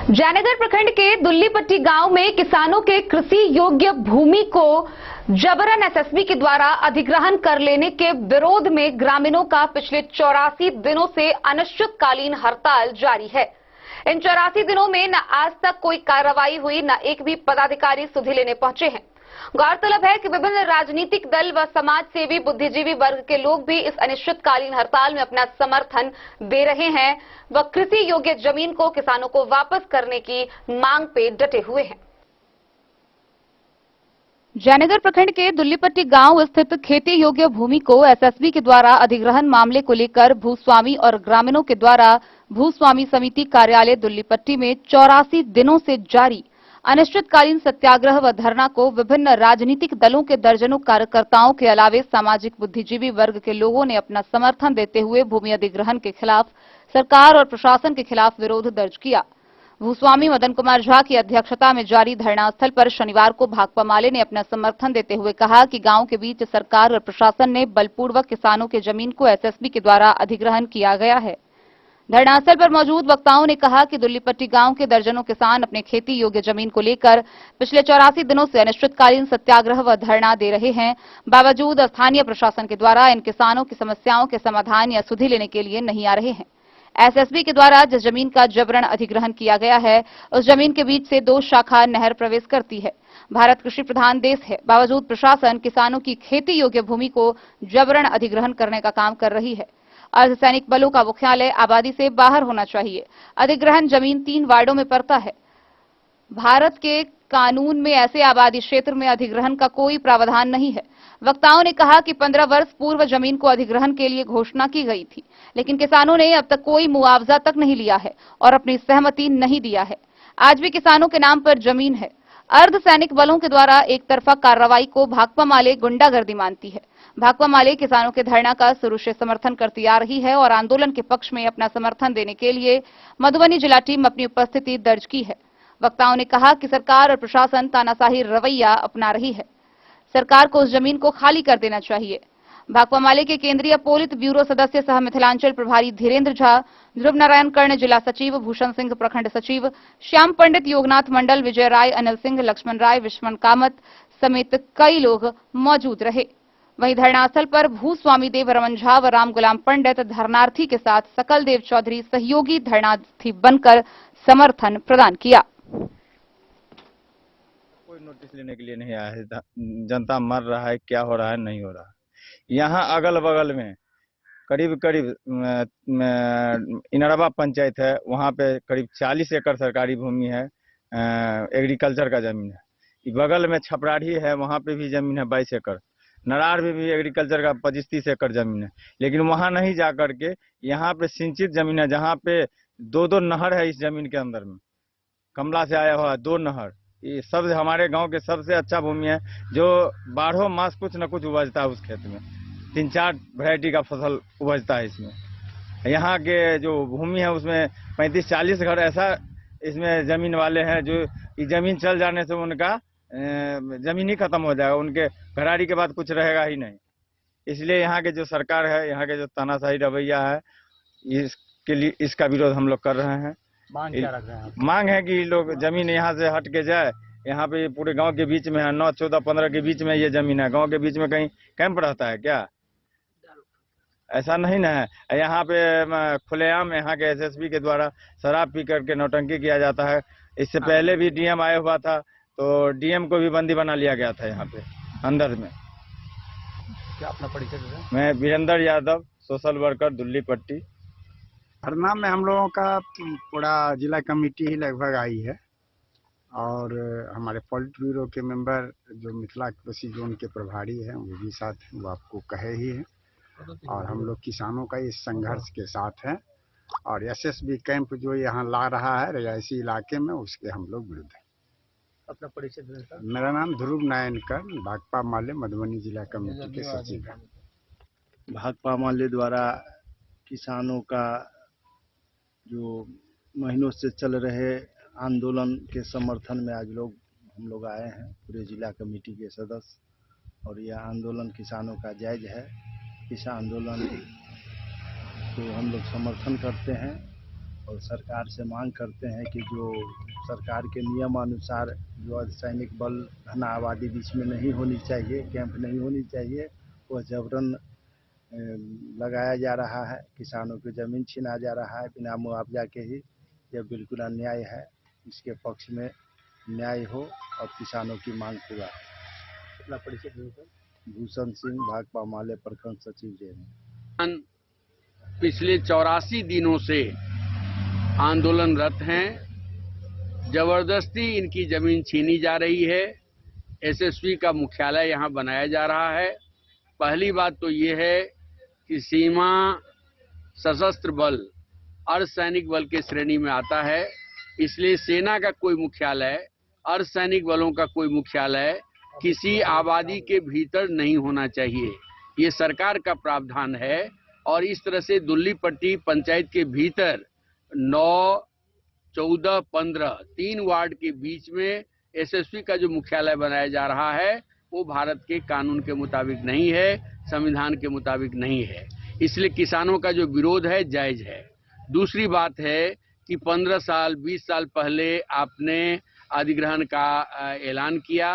जयनगर प्रखंड के दुल्लीपट्टी गांव में किसानों के कृषि योग्य भूमि को जबरन एसएसबी के द्वारा अधिग्रहण कर लेने के विरोध में ग्रामीणों का पिछले 84 दिनों से अनिश्चितकालीन हड़ताल जारी है। इन 84 दिनों में न आज तक कोई कार्रवाई हुई, न एक भी पदाधिकारी सुधि लेने पहुंचे हैं। गौरतलब है कि विभिन्न राजनीतिक दल व समाज सेवी बुद्धिजीवी वर्ग के लोग भी इस अनिश्चितकालीन हड़ताल में अपना समर्थन दे रहे हैं व कृषि योग्य जमीन को किसानों को वापस करने की मांग पे डटे हुए हैं। जयनगर प्रखंड के दुल्लीपट्टी गांव स्थित खेती योग्य भूमि को एसएसबी के द्वारा अधिग्रहण मामले को लेकर भूस्वामी और ग्रामीणों के द्वारा भूस्वामी समिति कार्यालय दुल्लीपट्टी में 84 दिनों से जारी अनिश्चितकालीन सत्याग्रह व धरना को विभिन्न राजनीतिक दलों के दर्जनों कार्यकर्ताओं के अलावे सामाजिक बुद्धिजीवी वर्ग के लोगों ने अपना समर्थन देते हुए भूमि अधिग्रहण के खिलाफ सरकार और प्रशासन के खिलाफ विरोध दर्ज किया। भूस्वामी मदन कुमार झा की अध्यक्षता में जारी धरना स्थल पर शनिवार को भाकपा माले ने अपना समर्थन देते हुए कहा कि गांव के बीच सरकार और प्रशासन ने बलपूर्वक किसानों के जमीन को एसएसबी के द्वारा अधिग्रहण किया गया है। धरनास्थल पर मौजूद वक्ताओं ने कहा कि दुल्लीपट्टी गांव के दर्जनों किसान अपने खेती योग्य जमीन को लेकर पिछले 84 दिनों से अनिश्चितकालीन सत्याग्रह व धरना दे रहे हैं। बावजूद स्थानीय प्रशासन के द्वारा इन किसानों की समस्याओं के समाधान या सुधि लेने के लिए नहीं आ रहे हैं। एसएसबी के द्वारा जिस जमीन का जबरन अधिग्रहण किया गया है, उस जमीन के बीच से 2 शाखा नहर प्रवेश करती है। भारत कृषि प्रधान देश है, बावजूद प्रशासन किसानों की खेती योग्य भूमि को जबरन अधिग्रहण करने का काम कर रही है। अर्धसैनिक बलों का मुख्यालय आबादी से बाहर होना चाहिए। अधिग्रहण जमीन 3 वार्डों में पड़ता है। भारत के कानून में ऐसे आबादी क्षेत्र में अधिग्रहण का कोई प्रावधान नहीं है। वक्ताओं ने कहा कि 15 वर्ष पूर्व जमीन को अधिग्रहण के लिए घोषणा की गई थी, लेकिन किसानों ने अब तक कोई मुआवजा तक नहीं लिया है और अपनी सहमति नहीं दिया है। आज भी किसानों के नाम पर जमीन है। अर्धसैनिक बलों के द्वारा एक तरफा कार्रवाई को भाकपा माले गुंडागर्दी मानती है। भाकपा माले किसानों के धरना का शुरू से समर्थन करती आ रही है और आंदोलन के पक्ष में अपना समर्थन देने के लिए मधुबनी जिला टीम अपनी उपस्थिति दर्ज की है। वक्ताओं ने कहा कि सरकार और प्रशासन तानाशाही रवैया अपना रही है। सरकार को उस जमीन को खाली कर देना चाहिए। भाकपा माले के केंद्रीय पोलित ब्यूरो सदस्य सह मिथिलांचल प्रभारी धीरेन्द्र झा, ध्रुव नारायण कर्ण जिला सचिव, भूषण सिंह प्रखंड सचिव, श्याम पंडित योगनाथ मंडल, विजय राय, अनिल सिंह, लक्ष्मण राय, विश्वन कामत समेत कई लोग मौजूद रहे। वहीं धरनास्थल पर भूस्वामी देव रमन झा व राम गुलाम पंडित धरनार्थी के साथ सकल देव चौधरी सहयोगी धरनार्थी बनकर समर्थन प्रदान किया। कोई नोटिस लेने के लिए नहीं आया है। जनता मर रहा है, क्या हो रहा है, नहीं हो रहा है। यहाँ अगल बगल में करीब इनरवा पंचायत है, वहाँ पे करीब 40 एकड़ सरकारी भूमि है, एग्रीकल्चर का जमीन है। बगल में छपराढ़ी है, वहाँ पे भी जमीन है 22 एकड़। नरार में भी एग्रीकल्चर का 25-30 एकड़ जमीन है, लेकिन वहाँ नहीं जा करके यहाँ पे सिंचित जमीन है, जहाँ पे 2-2 नहर है इस जमीन के अंदर में, कमला से आया हुआ 2 नहर। ये सब हमारे गांव के सबसे अच्छा भूमि है, जो 12 मास कुछ न कुछ उपजता है। उस खेत में 3-4 वैरायटी का फसल उपजता है। इसमें यहाँ के जो भूमि है उसमें 35-40 घर ऐसा इसमें जमीन वाले हैं जो जमीन चल जाने से उनका जमीन ही खत्म हो जाएगा, उनके घराड़ी के बाद कुछ रहेगा ही नहीं। इसलिए यहाँ के जो सरकार है, यहाँ के जो तानाशाही रवैया है, इसके लिए इसका विरोध हम लोग कर रहे हैं। मांग क्या रख रहे हैं आप? मांग है कि लोग जमीन यहाँ से हट के जाए। यहाँ पे पूरे गांव के बीच में है, 9, 14, 15 के बीच में ये जमीन है। गांव के बीच में कहीं कैंप रहता है क्या? ऐसा नहीं ना है। यहाँ पे खुलेआम यहाँ के एसएसबी के द्वारा शराब पी करके नौटंकी किया जाता है। इससे पहले भी डीएम आया हुआ था, तो डीएम को भी बंदी बना लिया गया था यहाँ पे अंदर में। क्या अपना परिचय दें? मैं वीरेंद्र यादव, सोशल वर्कर, दुल्लीपट्टी। धरना में हम लोगों का पूरा जिला कमेटी ही लगभग आई है और हमारे पॉलिट ब्यूरो के मेंबर जो मिथिला कृषि जोन के प्रभारी हैं वो भी साथ हैं, वो आपको कहे ही हैं। और हम लोग किसानों का इस संघर्ष के साथ हैं और एसएसबी कैंप जो यहाँ ला रहा है रिहायशी इलाके में, उसके हम लोग विरुद्ध हैं। अपना परिचय दें सर। मेरा नाम ध्रुव नारायण कर्ण, भाकपा माले मधुबनी जिला कमेटी के सचिव हैं। भाकपा माले द्वारा किसानों का जो महीनों से चल रहे आंदोलन के समर्थन में आज हम लोग आए हैं, पूरे जिला कमेटी के सदस्य। और यह आंदोलन किसानों का जायज है। इस आंदोलन को हम लोग समर्थन करते हैं और सरकार से मांग करते हैं कि जो सरकार के नियमानुसार जो अर्धसैनिक बल घना आबादी बीच में नहीं होनी चाहिए, कैंप नहीं होनी चाहिए, वह जबरन लगाया जा रहा है। किसानों की ज़मीन छीना जा रहा है बिना मुआवजा के ही। यह बिल्कुल अन्याय है। इसके पक्ष में न्याय हो और किसानों की मांग पूरा हो। अपना परिचय दें सर। भूषण सिंह, भाकपा माले प्रखंड सचिव जैन। पिछले 84 दिनों से आंदोलनरत हैं। जबरदस्ती इनकी जमीन छीनी जा रही है। एसएसपी का मुख्यालय यहां बनाया जा रहा है। पहली बात तो ये है कि सीमा सशस्त्र बल अर्धसैनिक बल के श्रेणी में आता है, इसलिए सेना का कोई मुख्यालय, अर्धसैनिक बलों का कोई मुख्यालय किसी आबादी के भीतर नहीं होना चाहिए। ये सरकार का प्रावधान है और इस तरह से दुल्लीपट्टी पंचायत के भीतर 9, 14, 15 3 वार्ड के बीच में एसएसपी का जो मुख्यालय बनाया जा रहा है वो भारत के कानून के मुताबिक नहीं है, संविधान के मुताबिक नहीं है। इसलिए किसानों का जो विरोध है जायज है। दूसरी बात है कि 15 साल 20 साल पहले आपने अधिग्रहण का ऐलान किया,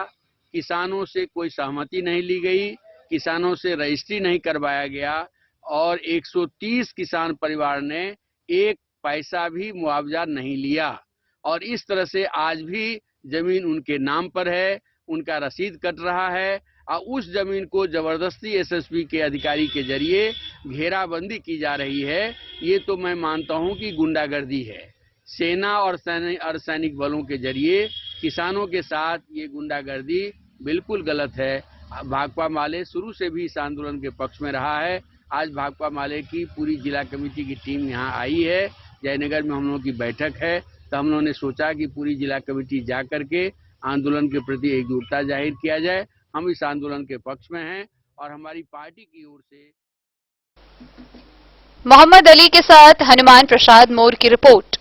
किसानों से कोई सहमति नहीं ली गई, किसानों से रजिस्ट्री नहीं करवाया गया और 130 किसान परिवार ने 1 पैसा भी मुआवजा नहीं लिया और इस तरह से आज भी जमीन उनके नाम पर है, उनका रसीद कट रहा है और उस जमीन को जबरदस्ती एसएसपी के अधिकारी के जरिए घेराबंदी की जा रही है। ये तो मैं मानता हूं कि गुंडागर्दी है। सेना और अर्धसैनिक बलों के जरिए किसानों के साथ ये गुंडागर्दी बिल्कुल गलत है। भाकपा माले शुरू से भी इस आंदोलन के पक्ष में रहा है। आज भाकपा माले की पूरी जिला कमेटी की टीम यहाँ आई है। जयनगर में हम लोगों की बैठक है, तो हम लोगों ने सोचा कि पूरी जिला कमेटी जा करके आंदोलन के प्रति एकजुटता जाहिर किया जाए। हम इस आंदोलन के पक्ष में हैं और हमारी पार्टी की ओर से मोहम्मद अली के साथ हनुमान प्रसाद मोर की रिपोर्ट।